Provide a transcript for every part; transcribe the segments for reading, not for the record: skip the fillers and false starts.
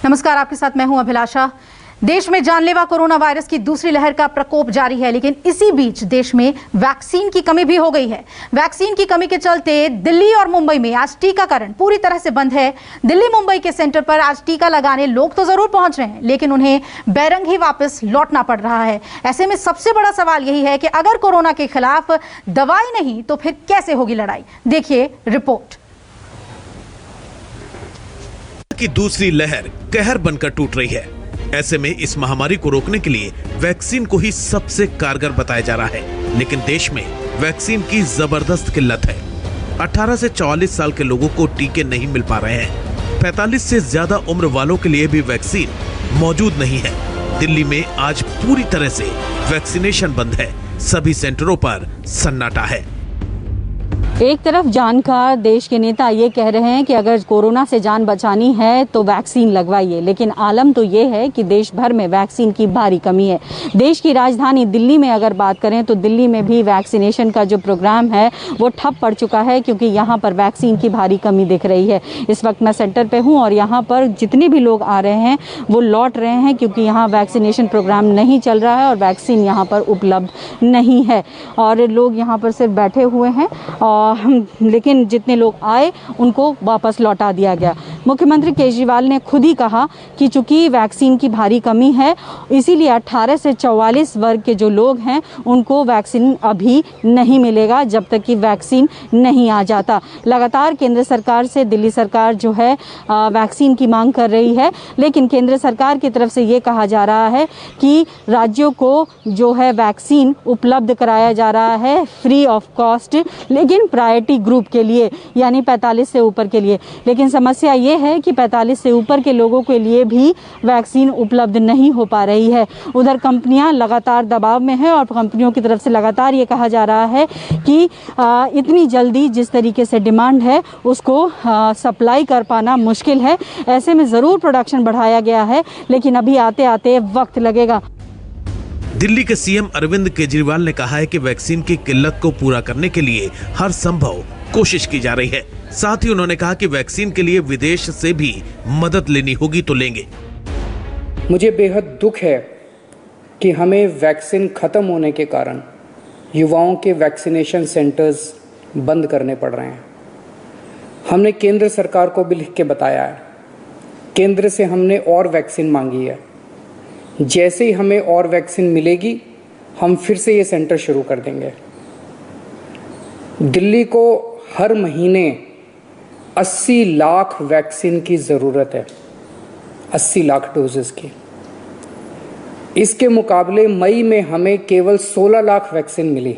नमस्कार, आपके साथ मैं हूं अभिलाषा। देश में जानलेवा कोरोना वायरस की दूसरी लहर का प्रकोप जारी है, लेकिन इसी बीच देश में वैक्सीन की कमी भी हो गई है। वैक्सीन की कमी के चलते दिल्ली और मुंबई में आज टीकाकरण पूरी तरह से बंद है। दिल्ली मुंबई के सेंटर पर आज टीका लगाने लोग तो जरूर पहुंच रहे हैं, लेकिन उन्हें बैरंग ही वापस लौटना पड़ रहा है। ऐसे में सबसे बड़ा सवाल यही है कि अगर कोरोना के खिलाफ दवाई नहीं तो फिर कैसे होगी लड़ाई। देखिए रिपोर्ट। की दूसरी लहर कहर बनकर टूट रही है। ऐसे में इस महामारी को रोकने के लिए वैक्सीन को ही सबसे कारगर बताया जा रहा है, लेकिन देश में वैक्सीन की जबरदस्त किल्लत है। 18 से 44 साल के लोगों को टीके नहीं मिल पा रहे हैं। 45 से ज्यादा उम्र वालों के लिए भी वैक्सीन मौजूद नहीं है। दिल्ली में आज पूरी तरह से वैक्सीनेशन बंद है। सभी सेंटरों पर सन्नाटा है। एक तरफ जानकार देश के नेता ये कह रहे हैं कि अगर कोरोना से जान बचानी है तो वैक्सीन लगवाइए, लेकिन आलम तो ये है कि देश भर में वैक्सीन की भारी कमी है। देश की राजधानी दिल्ली में अगर बात करें तो दिल्ली में भी वैक्सीनेशन का जो प्रोग्राम है वो ठप पड़ चुका है, क्योंकि यहाँ पर वैक्सीन की भारी कमी दिख रही है। इस वक्त मैं सेंटर पे हूँ और यहाँ पर जितने भी लोग आ रहे हैं वो लौट रहे हैं, क्योंकि यहाँ वैक्सीनेशन प्रोग्राम नहीं चल रहा है और वैक्सीन यहाँ पर उपलब्ध नहीं है और लोग यहाँ पर सिर्फ बैठे हुए हैं। लेकिन जितने लोग आए उनको वापस लौटा दिया गया। मुख्यमंत्री केजरीवाल ने खुद ही कहा कि चूंकि वैक्सीन की भारी कमी है, इसीलिए 18 से 44 वर्ग के जो लोग हैं उनको वैक्सीन अभी नहीं मिलेगा जब तक कि वैक्सीन नहीं आ जाता। लगातार केंद्र सरकार से दिल्ली सरकार जो है वैक्सीन की मांग कर रही है, लेकिन केंद्र सरकार की तरफ से ये कहा जा रहा है कि राज्यों को जो है वैक्सीन उपलब्ध कराया जा रहा है फ्री ऑफ कॉस्ट, लेकिन प्रायोरिटी ग्रुप के लिए, यानी 45 से ऊपर के लिए। लेकिन समस्या ये है कि 45 से ऊपर के लोगों के लिए भी वैक्सीन उपलब्ध नहीं हो पा रही है। उधर कंपनियां लगातार दबाव में है और कंपनियों की तरफ से लगातार ये कहा जा रहा है कि इतनी जल्दी जिस तरीके से डिमांड है उसको सप्लाई कर पाना मुश्किल है। ऐसे में ज़रूर प्रोडक्शन बढ़ाया गया है, लेकिन अभी आते आते वक्त लगेगा। दिल्ली के सीएम अरविंद केजरीवाल ने कहा है कि वैक्सीन की किल्लत को पूरा करने के लिए हर संभव कोशिश की जा रही है। साथ ही उन्होंने कहा कि वैक्सीन के लिए विदेश से भी मदद लेनी होगी तो लेंगे। मुझे बेहद दुख है कि हमें वैक्सीन खत्म होने के कारण युवाओं के वैक्सीनेशन सेंटर्स बंद करने पड़ रहे हैं। हमने केंद्र सरकार को भी लिख के बताया है, केंद्र से हमने और वैक्सीन मांगी है। जैसे ही हमें और वैक्सीन मिलेगी हम फिर से ये सेंटर शुरू कर देंगे। दिल्ली को हर महीने 80 लाख वैक्सीन की ज़रूरत है, 80 लाख डोजेस की। इसके मुकाबले मई में हमें केवल 16 लाख वैक्सीन मिली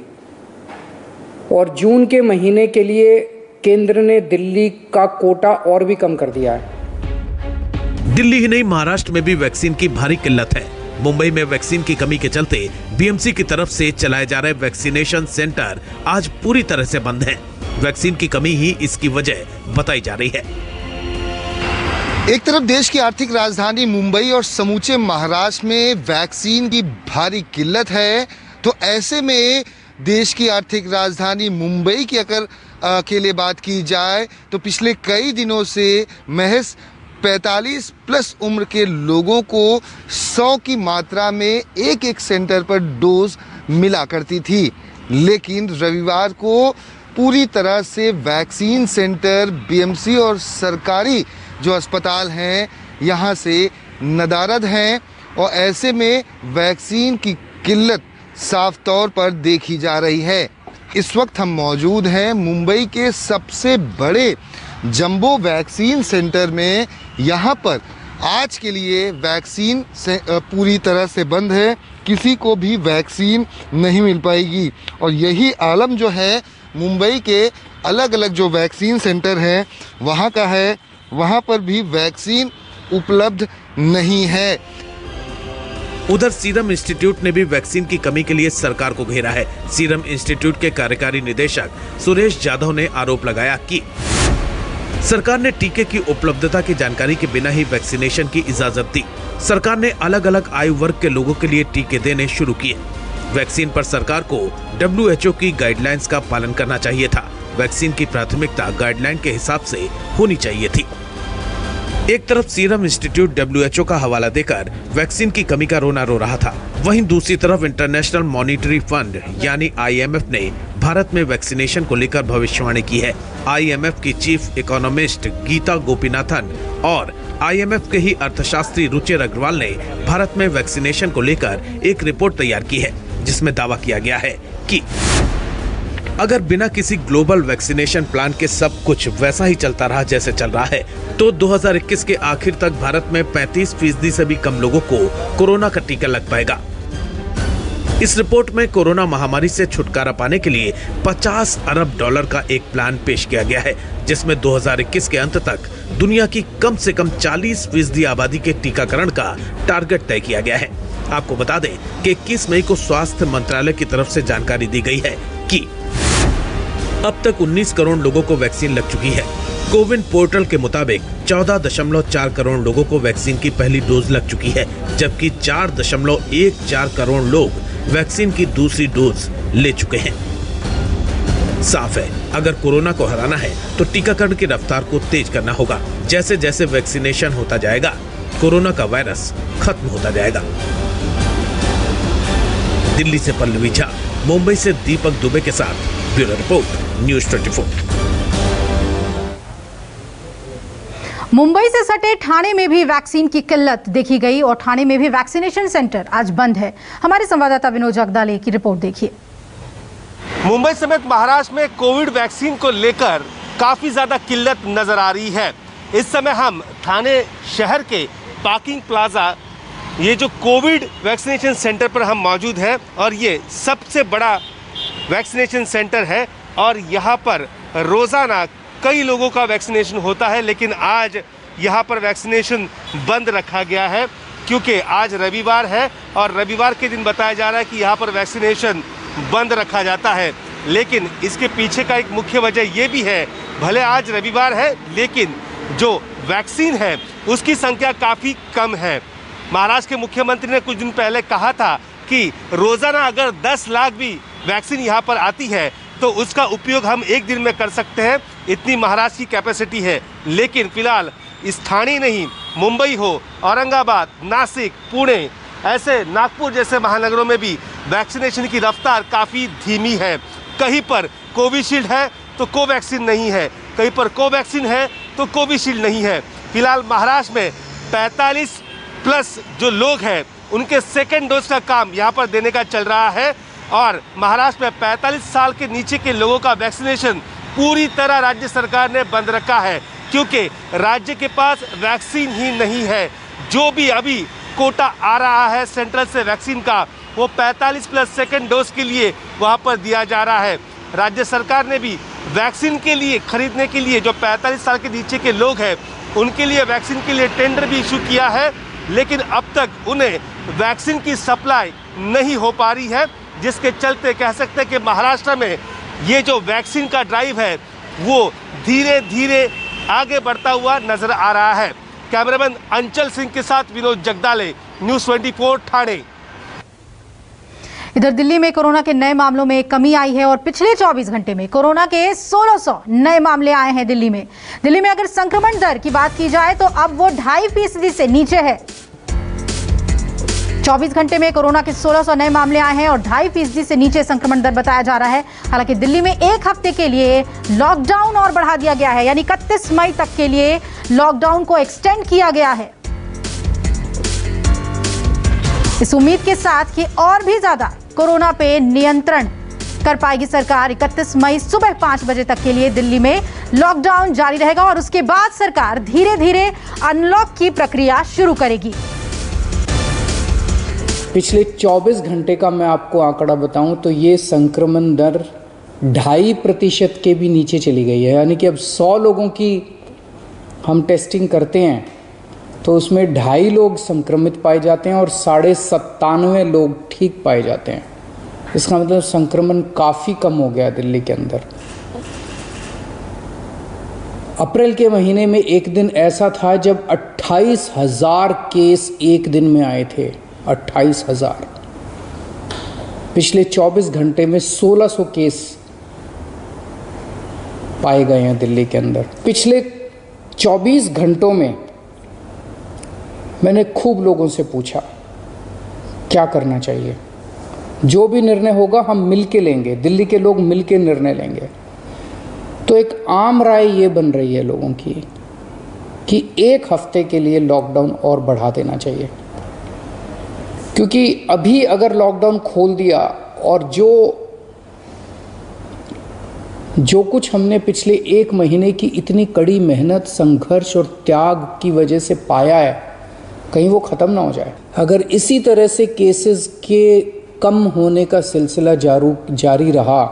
और जून के महीने के लिए केंद्र ने दिल्ली का कोटा और भी कम कर दिया है। दिल्ली ही नहीं, महाराष्ट्र में भी वैक्सीन की भारी किल्लत है। मुंबई में वैक्सीन की कमी के चलते बीएमसी की तरफ से चलाए जा रहे वैक्सीनेशन सेंटर आज पूरी तरह से बंद हैं। वैक्सीन की कमी ही इसकी वजह बताई जा रही है। एक तरफ देश की आर्थिक राजधानी मुंबई और समूचे महाराष्ट्र में वैक्सीन की भारी किल्लत है, तो ऐसे में देश की आर्थिक राजधानी मुंबई की अगर के लिए बात की जाए तो पिछले कई दिनों से महज 45 प्लस उम्र के लोगों को 100 की मात्रा में एक सेंटर पर डोज मिला करती थी, लेकिन रविवार को पूरी तरह से वैक्सीन सेंटर बीएमसी और सरकारी जो अस्पताल हैं यहाँ से नदारद हैं और ऐसे में वैक्सीन की किल्लत साफ तौर पर देखी जा रही है। इस वक्त हम मौजूद हैं मुंबई के सबसे बड़े जंबो वैक्सीन सेंटर में। यहाँ पर आज के लिए वैक्सीन पूरी तरह से बंद है, किसी को भी वैक्सीन नहीं मिल पाएगी और यही आलम जो है मुंबई के अलग अलग जो वैक्सीन सेंटर हैं वहाँ का है, वहाँ पर भी वैक्सीन उपलब्ध नहीं है। उधर सीरम इंस्टीट्यूट ने भी वैक्सीन की कमी के लिए सरकार को घेरा है। सीरम इंस्टीट्यूट के कार्यकारी निदेशक सुरेश जाधव ने आरोप लगाया कि सरकार ने टीके की उपलब्धता की जानकारी के बिना ही वैक्सीनेशन की इजाजत दी। सरकार ने अलग अलग आयु वर्ग के लोगों के लिए टीके देने शुरू किए। वैक्सीन पर सरकार को WHO की गाइडलाइंस का पालन करना चाहिए था। वैक्सीन की प्राथमिकता गाइडलाइन के हिसाब से होनी चाहिए थी। एक तरफ सीरम इंस्टीट्यूट WHO का हवाला देकर वैक्सीन की कमी का रोना रो रहा था, वहीं दूसरी तरफ इंटरनेशनल मॉनिटरी फंड यानी IMF ने भारत में वैक्सीनेशन को लेकर भविष्यवाणी की है। IMF की चीफ इकोनॉमिस्ट गीता गोपीनाथन और IMF के ही अर्थशास्त्री रुचिर अग्रवाल ने भारत में वैक्सीनेशन को लेकर एक रिपोर्ट तैयार की है, जिसमें दावा किया गया है कि अगर बिना किसी ग्लोबल वैक्सीनेशन प्लान के सब कुछ वैसा ही चलता रहा जैसे चल रहा है, तो 2021 के आखिर तक भारत में 35% से भी कम लोगों को कोरोना का टीका लग पाएगा। इस रिपोर्ट में कोरोना महामारी से छुटकारा पाने के लिए $50 अरब का एक प्लान पेश किया गया है, जिसमें 2021 के अंत तक दुनिया की कम से कम 40% आबादी के टीकाकरण का टारगेट तय किया गया है। आपको बता दें कि 21 मई को स्वास्थ्य मंत्रालय की तरफ से जानकारी दी गई है कि अब तक 19 करोड़ लोगों को वैक्सीन लग चुकी है। कोविन पोर्टल के मुताबिक 14.4 करोड़ लोगों को वैक्सीन की पहली डोज लग चुकी है, जबकि 4.14 करोड़ लोग वैक्सीन की दूसरी डोज ले चुके हैं। साफ है, अगर कोरोना को हराना है तो टीकाकरण की रफ्तार को तेज करना होगा। जैसे जैसे वैक्सीनेशन होता जाएगा, कोरोना का वायरस खत्म होता जाएगा। दिल्ली से पल्लवी झा, मुंबई से दीपक दुबे के साथ ब्यूरो रिपोर्ट, न्यूज़ 24। मुंबई से सटे ठाणे में भी वैक्सीन की किल्लत देखी गई और ठाणे में भी वैक्सीनेशन सेंटर आज बंद है। हमारे संवाददाता विनोद जगदाले की रिपोर्ट देखिए। मुंबई समेत महाराष्ट्र में कोविड वैक्सीन को लेकर काफी ज्यादा किल्लत नजर आ रही है। इस समय हम ठाणे शहर के पार्किंग प्लाजा, ये जो कोविड वैक्सीनेशन सेंटर पर हम मौजूद हैं और ये सबसे बड़ा वैक्सीनेशन सेंटर है और यहाँ पर रोज़ाना कई लोगों का वैक्सीनेशन होता है, लेकिन आज यहाँ पर वैक्सीनेशन बंद रखा गया है क्योंकि आज रविवार है और रविवार के दिन बताया जा रहा है कि यहाँ पर वैक्सीनेशन बंद रखा जाता है। लेकिन इसके पीछे का एक मुख्य वजह ये भी है, भले आज रविवार है लेकिन जो वैक्सीन है उसकी संख्या काफ़ी कम है। महाराष्ट्र के मुख्यमंत्री ने कुछ दिन पहले कहा था कि रोज़ाना अगर 10 लाख भी वैक्सीन यहाँ पर आती है तो उसका उपयोग हम एक दिन में कर सकते हैं, इतनी महाराष्ट्र की कैपेसिटी है। लेकिन फिलहाल इस ठाणे नहीं, मुंबई हो, औरंगाबाद, नासिक, पुणे, ऐसे नागपुर जैसे महानगरों में भी वैक्सीनेशन की रफ्तार काफ़ी धीमी है। कहीं पर कोविशील्ड है तो कोवैक्सीन नहीं है, कहीं पर कोवैक्सीन है तो कोविशील्ड नहीं है। फिलहाल महाराष्ट्र में 45+ जो लोग हैं उनके सेकेंड डोज का काम यहाँ पर देने का चल रहा है और महाराष्ट्र में 45 साल के नीचे के लोगों का वैक्सीनेशन पूरी तरह राज्य सरकार ने बंद रखा है क्योंकि राज्य के पास वैक्सीन ही नहीं है। जो भी अभी कोटा आ रहा है सेंट्रल से वैक्सीन का, वो 45+ सेकेंड डोज के लिए वहाँ पर दिया जा रहा है। राज्य सरकार ने भी वैक्सीन के लिए खरीदने के लिए जो 45 साल के नीचे के लोग हैं उनके लिए वैक्सीन के लिए टेंडर भी इशू किया है, लेकिन अब तक उन्हें वैक्सीन की सप्लाई नहीं हो पा रही है, जिसके चलते कह सकते हैं कि महाराष्ट्र में ये जो वैक्सीन का ड्राइव है वो धीरे धीरे आगे बढ़ता हुआ नजर आ रहा है। कैमरामैन अंचल सिंह के साथ विनोद जगदाले, न्यूज़ 24 ठाणे। इधर दिल्ली में कोरोना के नए मामलों में कमी आई है और पिछले 24 घंटे में कोरोना के 1600 नए मामले आए हैं दिल्ली में। दिल्ली में अगर संक्रमण दर की बात की जाए तो अब वो 2.5% से नीचे है। 24 घंटे में कोरोना के 1600 नए मामले आए हैं और 2.5% से नीचे संक्रमण दर बताया जा रहा है। हालांकि दिल्ली में एक हफ्ते के लिए लॉकडाउन और बढ़ा दिया गया है, यानी 31 मई तक के लिए लॉकडाउन को एक्सटेंड किया गया है, इस उम्मीद के साथ कि और भी ज्यादा कोरोना पे नियंत्रण कर पाएगी सरकार। 31 मई सुबह 5 बजे तक के लिए दिल्ली में लॉकडाउन जारी रहेगा और उसके बाद सरकार धीरे धीरे अनलॉक की प्रक्रिया शुरू करेगी। पिछले 24 घंटे का मैं आपको आंकड़ा बताऊं तो ये संक्रमण दर 2.5% के भी नीचे चली गई है। यानी कि अब 100 लोगों की हम टेस्टिंग करते हैं तो उसमें 2.5 लोग संक्रमित पाए जाते हैं और 97.5 लोग ठीक पाए जाते हैं। इसका मतलब संक्रमण काफ़ी कम हो गया दिल्ली के अंदर। अप्रैल के महीने में एक दिन ऐसा था जब 28,000 केस एक दिन में आए थे, 28,000। पिछले 24 घंटे में 1600 केस पाए गए हैं दिल्ली के अंदर। पिछले 24 घंटों में मैंने खूब लोगों से पूछा क्या करना चाहिए। जो भी निर्णय होगा हम मिल के लेंगे, दिल्ली के लोग मिल के निर्णय लेंगे। तो एक आम राय ये बन रही है लोगों की कि 1 हफ्ते के लिए लॉकडाउन और बढ़ा देना चाहिए, क्योंकि अभी अगर लॉकडाउन खोल दिया और जो कुछ हमने पिछले 1 महीने की इतनी कड़ी मेहनत, संघर्ष और त्याग की वजह से पाया है, कहीं वो ख़त्म ना हो जाए। अगर इसी तरह से केसेस के कम होने का सिलसिला जारी रहा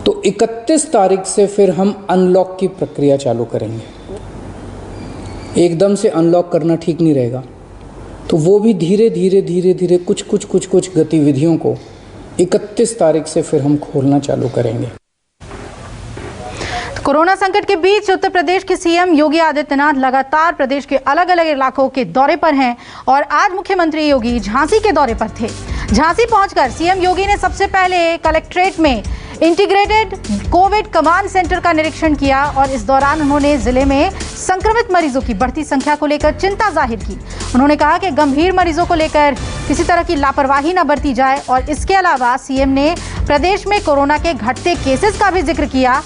तो 31 तारीख से फिर हम अनलॉक की प्रक्रिया चालू करेंगे। एकदम से अनलॉक करना ठीक नहीं रहेगा, तो वो भी धीरे धीरे कुछ गतिविधियों को 31 तारीख से फिर हम खोलना चालू करेंगे। कोरोना संकट के बीच उत्तर प्रदेश के सीएम योगी आदित्यनाथ लगातार प्रदेश के अलग अलग इलाकों के दौरे पर हैं और आज मुख्यमंत्री योगी झांसी के दौरे पर थे। झांसी पहुंचकर सीएम योगी ने सबसे पहले कलेक्ट्रेट में इंटीग्रेटेड कोविड कमांड सेंटर का निरीक्षण किया और इस दौरान उन्होंने जिले में संक्रमित मरीजों की बढ़ती संख्या को लेकर चिंता जाहिर की। उन्होंने कहा कि गंभीर मरीजों को लेकर किसी तरह की लापरवाही न बरती जाए और इसके अलावा सीएम ने प्रदेश में कोरोना के घटते केसेस का भी जिक्र किया।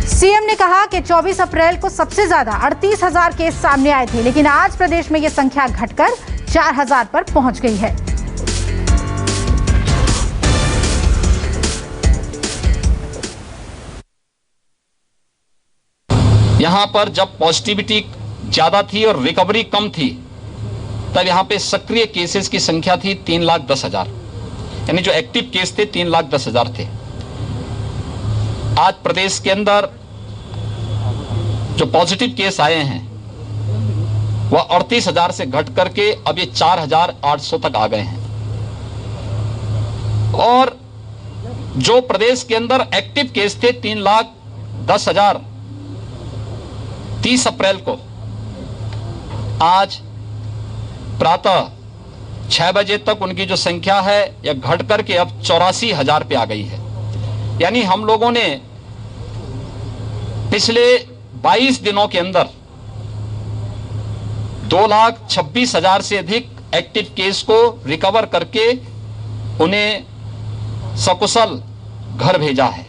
सीएम ने कहा कि 24 अप्रैल को सबसे ज्यादा 38,000 केस सामने आए थे, लेकिन आज प्रदेश में यह संख्या घटकर 4,000 पर पहुंच गई है। यहाँ पर जब पॉजिटिविटी ज्यादा थी और रिकवरी कम थी, तब यहाँ पे सक्रिय केसेस की संख्या थी 3,10,000, यानी जो एक्टिव केस थे 3,10,000 थे। आज प्रदेश के अंदर जो पॉजिटिव केस आए हैं वह 38,000 से घट करके अब ये 4,800 तक आ गए हैं। और जो प्रदेश के अंदर एक्टिव केस थे 3,10,000 30 अप्रैल को, आज प्रातः 6 बजे तक उनकी जो संख्या है यह घट करके अब 84,000 पे आ गई है। यानी हम लोगों ने पिछले 22 दिनों के अंदर 2,26,000 से अधिक एक्टिव केस को रिकवर करके उन्हें सकुशल घर भेजा है।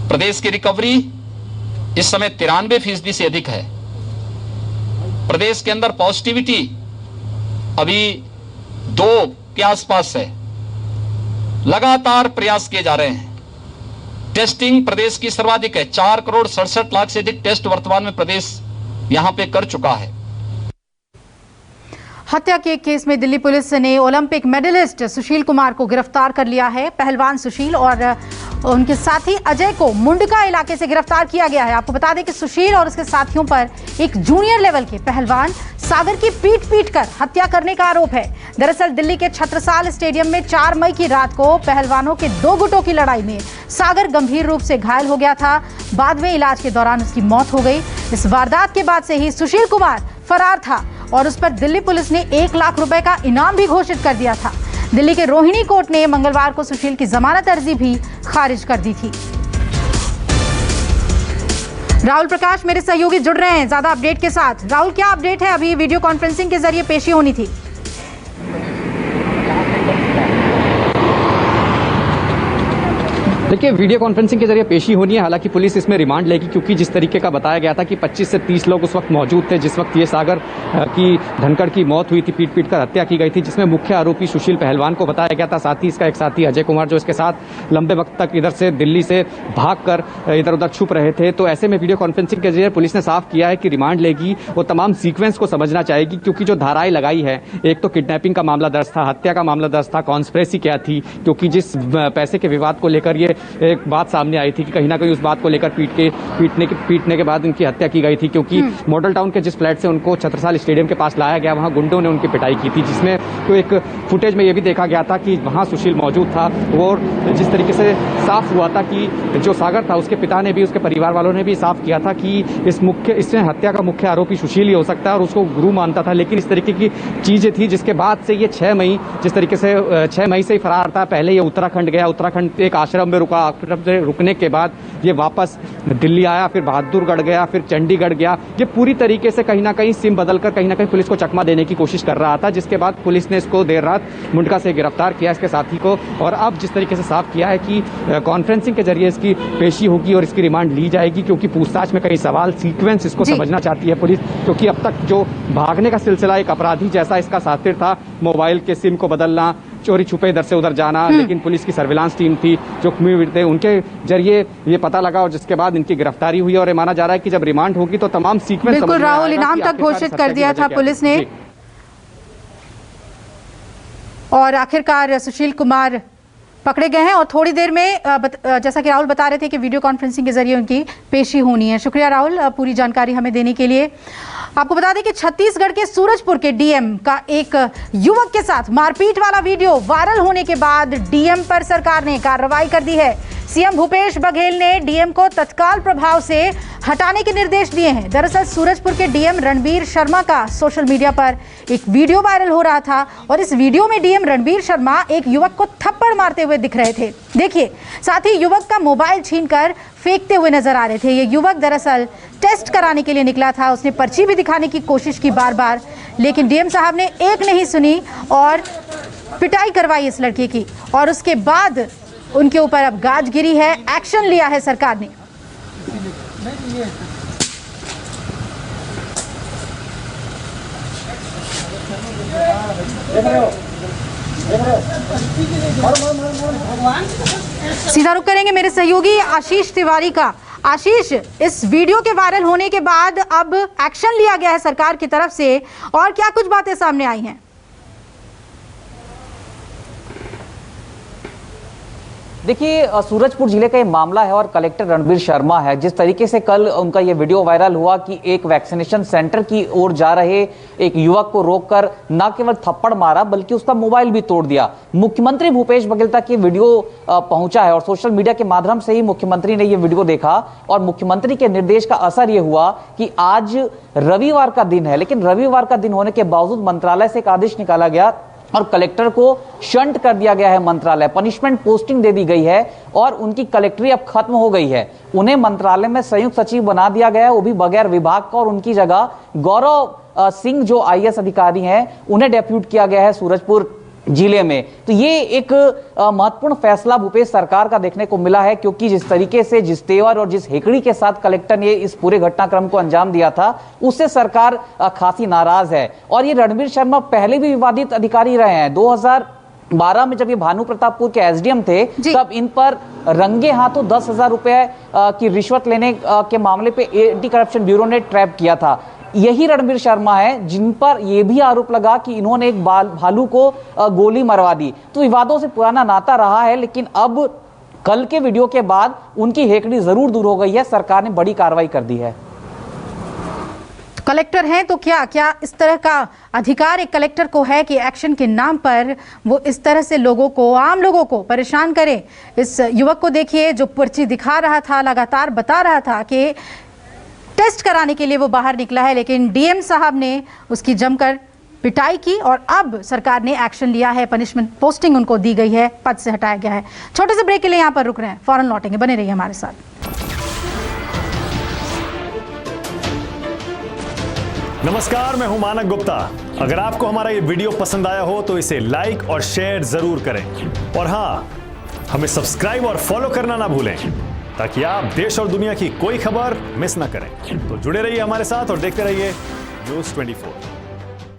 प्रदेश की रिकवरी इस समय 93% से अधिक है। प्रदेश के अंदर पॉजिटिविटी अभी 2 के आसपास है। लगातार प्रयास किए जा रहे हैं। टेस्टिंग प्रदेश की सर्वाधिक है। 4,67,00,000 से अधिक टेस्ट वर्तमान में प्रदेश यहां पे कर चुका है। हत्या के केस में दिल्ली पुलिस ने ओलंपिक मेडलिस्ट सुशील कुमार को गिरफ्तार कर लिया है। पहलवान सुशील और उनके साथी अजय को मुंडका इलाके से गिरफ्तार किया गया है। आपको बता दें कि सुशील और उसके साथियों पर एक जूनियर लेवल के पहलवान सागर की पीट कर हत्या करने का आरोप है। दरअसल दिल्ली के छत्रसाल स्टेडियम में 4 मई की रात को पहलवानों के 2 गुटों की लड़ाई में सागर गंभीर रूप से घायल हो गया था। बाद में इलाज के दौरान उसकी मौत हो गई। इस वारदात के बाद से ही सुशील कुमार फरार था और उस पर दिल्ली पुलिस ने 1 लाख रुपए का इनाम भी घोषित कर दिया था। दिल्ली के रोहिणी कोर्ट ने मंगलवार को सुशील की जमानत अर्जी भी खारिज कर दी थी। राहुल प्रकाश मेरे सहयोगी जुड़ रहे हैं ज्यादा अपडेट के साथ। राहुल, क्या अपडेट है? अभी वीडियो कॉन्फ्रेंसिंग के जरिए पेशी होनी थी। देखिए, वीडियो कॉन्फ्रेंसिंग के जरिए पेशी होनी है। हालांकि पुलिस इसमें रिमांड लेगी, क्योंकि जिस तरीके का बताया गया था कि 25 से 30 लोग उस वक्त मौजूद थे जिस वक्त ये सागर की धनखड़ की मौत हुई थी, पीट कर हत्या की गई थी, जिसमें मुख्य आरोपी सुशील पहलवान को बताया गया था। साथ ही इसका एक साथी अजय कुमार जो इसके साथ लंबे वक्त तक इधर से दिल्ली से भागकर इधर उधर छुप रहे थे। तो ऐसे में वीडियो कॉन्फ्रेंसिंग के जरिए पुलिस ने साफ किया है कि रिमांड लेगी, वो तमाम सीक्वेंस को समझना चाहेगी, क्योंकि जो धाराएं लगाई है, एक तो किडनैपिंग का मामला दर्ज था, हत्या का मामला दर्ज था, कॉन्स्पिरेसी क्या थी, क्योंकि जिस पैसे के विवाद को लेकर ये एक बात सामने आई थी कि कहीं ना कहीं उस बात को लेकर पीटने के बाद उनकी हत्या की गई थी, क्योंकि मॉडल टाउन के जिस फ्लैट से उनको छत्रसाल स्टेडियम के पास लाया गया, वहां गुंडों ने उनकी पिटाई की थी, जिसमें तो एक फुटेज में ये भी देखा गया था कि वहां सुशील मौजूद था। और जिस तरीके से साफ हुआ था कि जो सागर था, उसके पिता ने भी, उसके परिवार वालों ने भी साफ किया था कि इसमें हत्या का मुख्य आरोपी सुशील ही हो सकता है, और उसको गुरु मानता था। लेकिन इस तरीके की चीजें थी, जिसके बाद से ये 6 मई, जिस तरीके से 6 मई से ही फरार था। पहले ये उत्तराखंड गया, उत्तराखंड एक आश्रम में रुका, फिर रुकने के बाद ये वापस दिल्ली आया, फिर बहादुरगढ़ गया, फिर चंडीगढ़ गया। ये पूरी तरीके से कहीं ना कहीं सिम बदलकर कहीं ना कहीं पुलिस को चकमा देने की कोशिश कर रहा था, जिसके बाद पुलिस ने इसको देर रात मुंडका से गिरफ्तार किया, इसके साथी को। और अब जिस तरीके से साफ किया है कि कॉन्फ्रेंसिंग के जरिए इसकी पेशी होगी और इसकी रिमांड ली जाएगी, क्योंकि पूछताछ में कई सवाल, सीक्वेंस इसको समझना चाहती है पुलिस, क्योंकि अब तक जो भागने का सिलसिला एक अपराधी जैसा इसका सातिर था, मोबाइल के सिम को बदलना, चोरी छुपे इधर से उधर जाना, लेकिन पुलिस की सर्विलांस टीम थी जो थे, उनके जरिए ये पता लगा और जिसके बाद इनकी गिरफ्तारी हुई। और ये माना जा रहा है कि जब रिमांड होगी तो तमाम सीक्वेंस बिल्कुल राहुल, इनाम तक घोषित कर दिया था पुलिस ने और आखिरकार सुशील कुमार पकड़े गए हैं और थोड़ी देर में जैसा कि राहुल बता रहे थे कि वीडियो कॉन्फ्रेंसिंग के जरिए उनकी पेशी होनी है। शुक्रिया राहुल पूरी जानकारी हमें देने के लिए। आपको बता दें कि छत्तीसगढ़ के सूरजपुर के डीएम का एक युवक के साथ मारपीट वाला वीडियो वायरल होने के बाद डीएम पर सरकार ने कार्रवाई कर दी है। सीएम भूपेश बघेल ने डीएम को तत्काल प्रभाव से हटाने के निर्देश दिए हैं। दरअसल सूरजपुर के डीएम रणबीर शर्मा का सोशल मीडिया पर एक वीडियो वायरल हो रहा था और इस वीडियो में डीएम रणबीर शर्मा एक युवक को थप्पड़ मारते हुए दिख रहे थे। देखिए, साथ ही युवक का मोबाइल छीनकर फेंकते हुए नजर आ रहे थे। ये युवक दरअसल टेस्ट कराने के लिए निकला था। उसने पर्ची भी दिखाने की कोशिश की बार बार, लेकिन डीएम साहब ने एक नहीं सुनी और पिटाई करवाई इस लड़के की और उसके बाद उनके ऊपर अब गाज गिरी है, एक्शन लिया है सरकार ने। सीधा रुख करेंगे मेरे सहयोगी आशीष तिवारी का। आशीष, इस वीडियो के वायरल होने के बाद अब एक्शन लिया गया है सरकार की तरफ से और क्या कुछ बातें सामने आई हैं? देखिए, सूरजपुर जिले का ये मामला है और कलेक्टर रणबीर शर्मा है। जिस तरीके से कल उनका ये वीडियो वायरल हुआ कि एक वैक्सीनेशन सेंटर की ओर जा रहे एक युवक को रोककर न केवल थप्पड़ मारा बल्कि उसका मोबाइल भी तोड़ दिया। मुख्यमंत्री भूपेश बघेल तक ये वीडियो पहुंचा है और सोशल मीडिया के माध्यम से ही मुख्यमंत्री ने ये वीडियो देखा और मुख्यमंत्री के निर्देश का असर ये हुआ कि आज रविवार का दिन है, लेकिन रविवार का दिन होने के बावजूद मंत्रालय से एक आदेश निकाला गया और कलेक्टर को शंट कर दिया गया है। मंत्रालय पनिशमेंट पोस्टिंग दे दी गई है और उनकी कलेक्टरी अब खत्म हो गई है। उन्हें मंत्रालय में संयुक्त सचिव बना दिया गया है, वो भी बगैर विभाग का, और उनकी जगह गौरव सिंह जो आईएएस अधिकारी हैं उन्हें डेप्यूट किया गया है सूरजपुर जिले में। तो ये एक महत्वपूर्ण फैसला भूपेश सरकार का देखने को मिला है, क्योंकि जिस तरीके से, जिस तेवर और जिस हेकड़ी के साथ कलेक्टर ने इस पूरे घटनाक्रम को अंजाम दिया था, उससे सरकार खासी नाराज है। और ये रणबीर शर्मा पहले भी विवादित अधिकारी रहे हैं। 2012 में जब ये भानु प्रतापपुर के एसडीएम थे तब इन पर रंगे हाथों 10,000 रुपए की रिश्वत लेने के मामले पे एंटी करप्शन ब्यूरो ने ट्रैप किया था। यही रणबीर शर्मा है जिन पर यह भी आरोप लगा कि इन्होंने एक भालू को गोली मरवा दी। तो विवादों से पुराना नाता रहा है, लेकिन अब कल के वीडियो के बाद उनकी हेकड़ी जरूर दूर हो गई है। सरकार ने बड़ी कार्रवाई कर दी है। कलेक्टर हैं तो क्या इस तरह का अधिकार एक कलेक्टर को है कि एक्शन के नाम पर वो इस तरह से लोगों को, आम लोगों को परेशान करें? इस युवक को देखिए जो पर्ची दिखा रहा था, लगातार बता रहा था कि टेस्ट कराने के लिए वो बाहर निकला है, लेकिन डीएम साहब ने उसकी जमकर पिटाई की और अब सरकार ने एक्शन लिया है। पनिशमेंट पोस्टिंग उनको दी गई है, पद से हटाया गया है। छोटे से ब्रेक के लिए यहाँ पर रुक रहे हैं, फौरन लौटेंगे, बने रहिए हमारे साथ। नमस्कार, मैं हूं मानक गुप्ता। अगर आपको हमारा ये वीडियो पसंद आया हो तो इसे लाइक और शेयर जरूर करें और हाँ, हमें सब्सक्राइब और फॉलो करना ना भूलें ताकि आप देश और दुनिया की कोई खबर मिस ना करें। तो जुड़े रहिए हमारे साथ और देखते रहिए News 24।